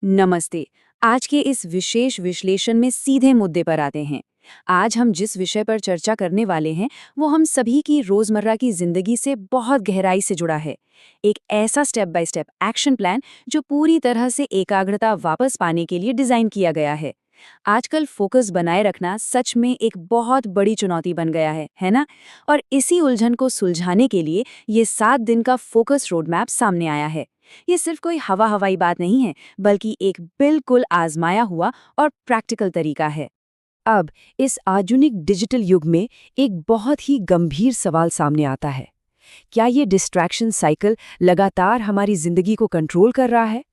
नमस्ते। आज के इस विशेष विश्लेषण में सीधे मुद्दे पर आते हैं। आज हम जिस विषय पर चर्चा करने वाले हैं वो हम सभी की रोजमर्रा की जिंदगी से बहुत गहराई से जुड़ा है। एक ऐसा step by step action plan जो पूरी तरह से एकाग्रता वापस पाने के लिए डिजाइन किया गया है। आजकल फोकस बनाए रखना सच में एक बहुत बड़ी चुनौती बन गया है ना? और इसी उलझन को सुलझाने के लिए ये 7 दिन का फोकस रोड मैप सामने आया है। ये सिर्फ कोई हवाई बात नहीं है, बल्कि एक बिल्कुल आजमाया हुआ और प्रैक्टिकल तरीका है। अब इस आधुनिक डिजिटल युग में एक बहुत ही गंभीर सवाल सामने आता है। क्या ये डिस्ट्रैक्शन साइकिल लगातार हमारी जिंदगी को कंट्रोल कर रहा है?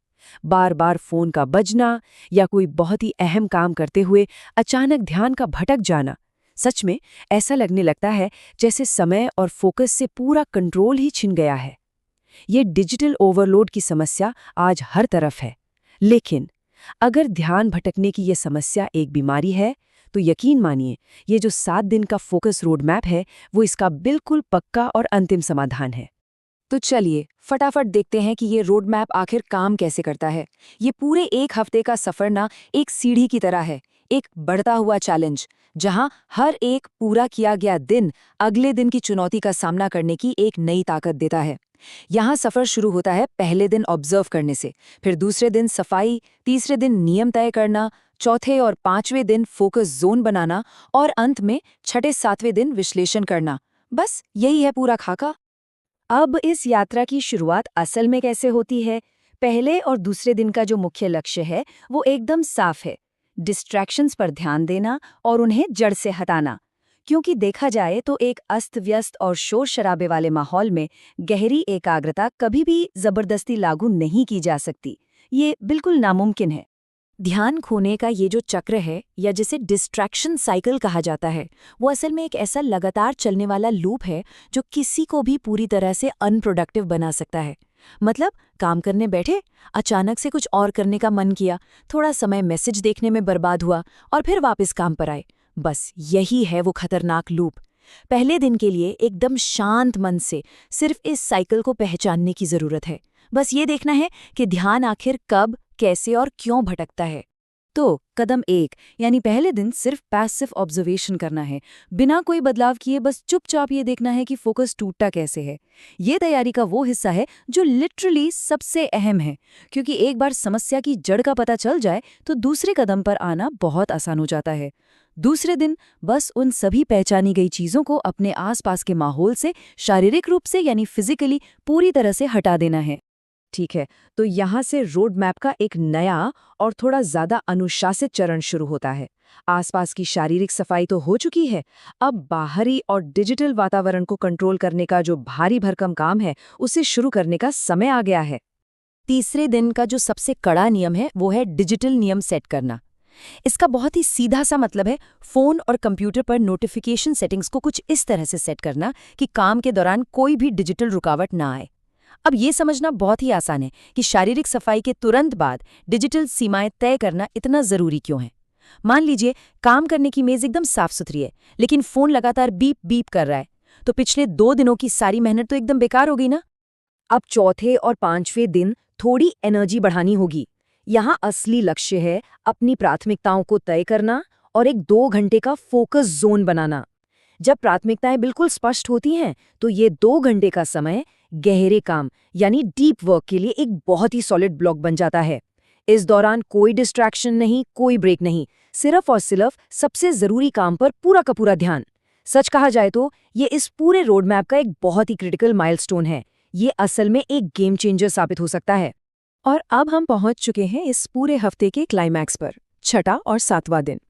बार बार फोन का बजना या कोई बहुत ही अहम काम करते हुए अचानक ध्यान का भटक जाना। सच में ऐसा लगने लगता है जैसे समय और फोकस से पूरा कंट्रोल ही छिन गया है। ये डिजिटल ओवरलोड की समस्या आज हर तरफ है। लेकिन अगर ध्यान भटकने की ये समस्या एक बीमारी है, तो यकीन मानिए ये जो 7 दिन का फोकस रोड मैप है वो इसका बिल्कुल पक्का और अंतिम समाधान है। तो चलिए फटाफट देखते हैं कि ये रोड मैप आखिर काम कैसे करता है। ये पूरे एक हफ्ते का सफर ना एक सीढ़ी की तरह है, एक बढ़ता हुआ चैलेंज, जहां हर एक पूरा किया गया दिन अगले दिन की चुनौती का सामना करने की एक नई ताकत देता है। यहाँ सफर शुरू होता है पहले दिन ऑब्जर्व करने से, फिर दूसरे दिन सफाई, तीसरे दिन नियम तय करना, चौथे और पांचवें दिन फोकस जोन बनाना और अंत में छठे सातवें दिन विश्लेषण करना। बस यही है पूरा खाका। अब इस यात्रा की शुरुआत असल में कैसे होती है? पहले और दूसरे दिन का जो मुख्य लक्ष्य है वो एकदम साफ है। डिस्ट्रैक्शंस पर ध्यान देना और उन्हें जड़ से हटाना। क्योंकि देखा जाए तो एक अस्त-व्यस्त और शोर शराबे वाले माहौल में गहरी एकाग्रता कभी भी जबरदस्ती लागू नहीं की जा सकती। ये बिल्कुल नामुमकिन है। ध्यान खोने का ये जो चक्र है, या जिसे डिस्ट्रैक्शन साइकिल कहा जाता है, वो असल में एक ऐसा लगातार चलने वाला लूप है जो किसी को भी पूरी तरह से अनप्रोडक्टिव बना सकता है। मतलब काम करने बैठे, अचानक से कुछ और करने का मन किया, थोड़ा समय मैसेज देखने में बर्बाद हुआ और फिर वापस काम पर आए। बस यही है वो खतरनाक लूप। पहले दिन के लिए एकदम शांत मन से सिर्फ इस साइकिल को पहचानने की जरूरत है। बस ये देखना है कि ध्यान आखिर कब, कैसे और क्यों भटकता है। तो कदम 1 यानी पहले दिन सिर्फ पैसिव ऑब्जर्वेशन करना है, बिना कोई बदलाव किए बस चुपचाप ये देखना है कि फोकस टूटता कैसे है। ये तैयारी का वो हिस्सा है जो लिटरली सबसे अहम है, क्योंकि एक बार समस्या की जड़ का पता चल जाए तो दूसरे कदम पर आना बहुत आसान हो जाता है। दूसरे दिन बस उन सभी पहचानी गई चीजों को अपने आसपास के माहौल से शारीरिक रूप से यानी फिजिकली पूरी तरह से हटा देना है। ठीक है, तो यहाँ से रोड मैप का एक नया और थोड़ा ज्यादा अनुशासित चरण शुरू होता है। आसपास की शारीरिक सफाई तो हो चुकी है, अब बाहरी और डिजिटल वातावरण को कंट्रोल करने का जो भारी भरकम काम है उसे शुरू करने का समय आ गया है। तीसरे दिन का जो सबसे कड़ा नियम है वो है डिजिटल नियम सेट करना। इसका बहुत ही सीधा सा मतलब है फोन और कंप्यूटर पर नोटिफिकेशन सेटिंग्स को कुछ इस तरह से सेट करना कि काम के दौरान कोई भी डिजिटल रुकावट ना आए। अब ये समझना बहुत ही आसान है कि शारीरिक सफाई के तुरंत बाद डिजिटल सीमाएं तय करना इतना जरूरी क्यों है। मान लीजिए काम करने की मेज एकदम साफ सुथरी है, लेकिन फोन लगातार बीप बीप कर रहा है, तो पिछले 2 दिनों की सारी मेहनत तो एकदम बेकार हो गई ना। अब चौथे और पांचवें दिन थोड़ी एनर्जी बढ़ानी होगी। यहाँ असली लक्ष्य है अपनी प्राथमिकताओं को तय करना और एक 2 घंटे का फोकस जोन बनाना। जब प्राथमिकताएं बिल्कुल स्पष्ट होती हैं तो ये 2 घंटे का समय गहरे काम यानी डीप वर्क के लिए एक बहुत ही सॉलिड ब्लॉक बन जाता है। इस दौरान कोई डिस्ट्रैक्शन नहीं, कोई ब्रेक नहीं, सिर्फ और सिर्फ सबसे जरूरी काम पर पूरा का पूरा ध्यान। सच कहा जाए तो ये इस पूरे रोड मैप का एक बहुत ही क्रिटिकल माइलस्टोन है। ये असल में एक गेम चेंजर साबित हो सकता है। और अब हम पहुंच चुके हैं इस पूरे हफ्ते के क्लाइमैक्स पर, छठा और 7वां दिन।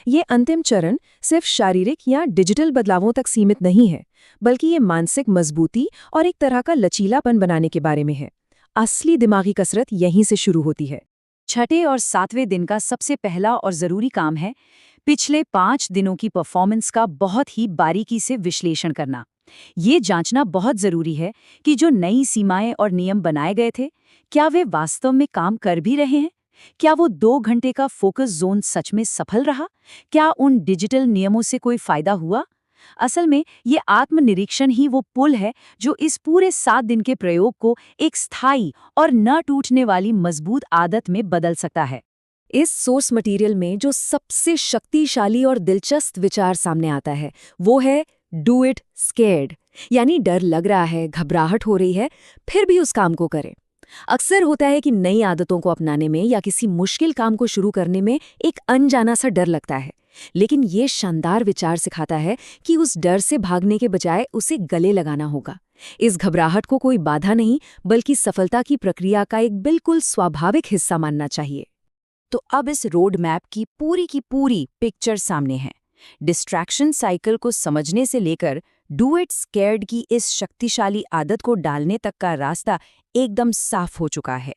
ये अंतिम चरण सिर्फ शारीरिक या डिजिटल बदलावों तक सीमित नहीं है, बल्कि ये मानसिक मजबूती और एक तरह का लचीलापन बनाने के बारे में है। असली दिमागी कसरत यहीं से शुरू होती है। छठे और सातवें दिन का सबसे पहला और जरूरी काम है पिछले 5 दिनों की परफॉर्मेंस का बहुत ही बारीकी से विश्लेषण करना। ये जांचना बहुत जरूरी है कि जो नई सीमाएं और नियम बनाए गए थे, क्या वे वास्तव में काम कर भी रहे हैं? क्या वो 2 घंटे का फोकस जोन सच में सफल रहा? क्या उन डिजिटल नियमों से कोई फायदा हुआ? असल में ये आत्मनिरीक्षण ही वो पुल है जो इस पूरे 7 दिन के प्रयोग को एक स्थायी और न टूटने वाली मजबूत आदत में बदल सकता है। इस सोर्स मटेरियल में जो सबसे शक्तिशाली और दिलचस्प विचार सामने आता है वो है डू इट स्केर्ड, यानी डर लग रहा है, घबराहट हो रही है, फिर भी उस काम को करें। अक्सर होता है कि नई आदतों को अपनाने में या किसी मुश्किल काम को शुरू करने में एक अनजाना सा डर लगता है, लेकिन ये शानदार विचार सिखाता है कि उस डर से भागने के बजाय उसे गले लगाना होगा। इस घबराहट को कोई बाधा नहीं, बल्कि सफलता की प्रक्रिया का एक बिल्कुल स्वाभाविक हिस्सा मानना चाहिए। तो अब इस रोड मैप की पूरी पिक्चर सामने है। डिस्ट्रैक्शन साइकिल को समझने से लेकर डू इट स्कैर्ड की इस शक्तिशाली आदत को डालने तक का रास्ता एकदम साफ हो चुका है।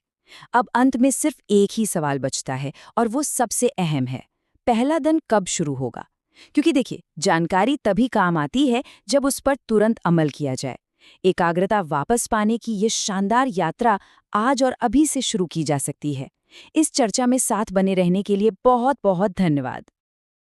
अब अंत में सिर्फ एक ही सवाल बचता है और वो सबसे अहम है, पहला दिन कब शुरू होगा? क्योंकि देखिए, जानकारी तभी काम आती है जब उस पर तुरंत अमल किया जाए। एकाग्रता वापस पाने की ये शानदार यात्रा आज और अभी से शुरू की जा सकती है। इस चर्चा में साथ बने रहने के लिए बहुत बहुत धन्यवाद।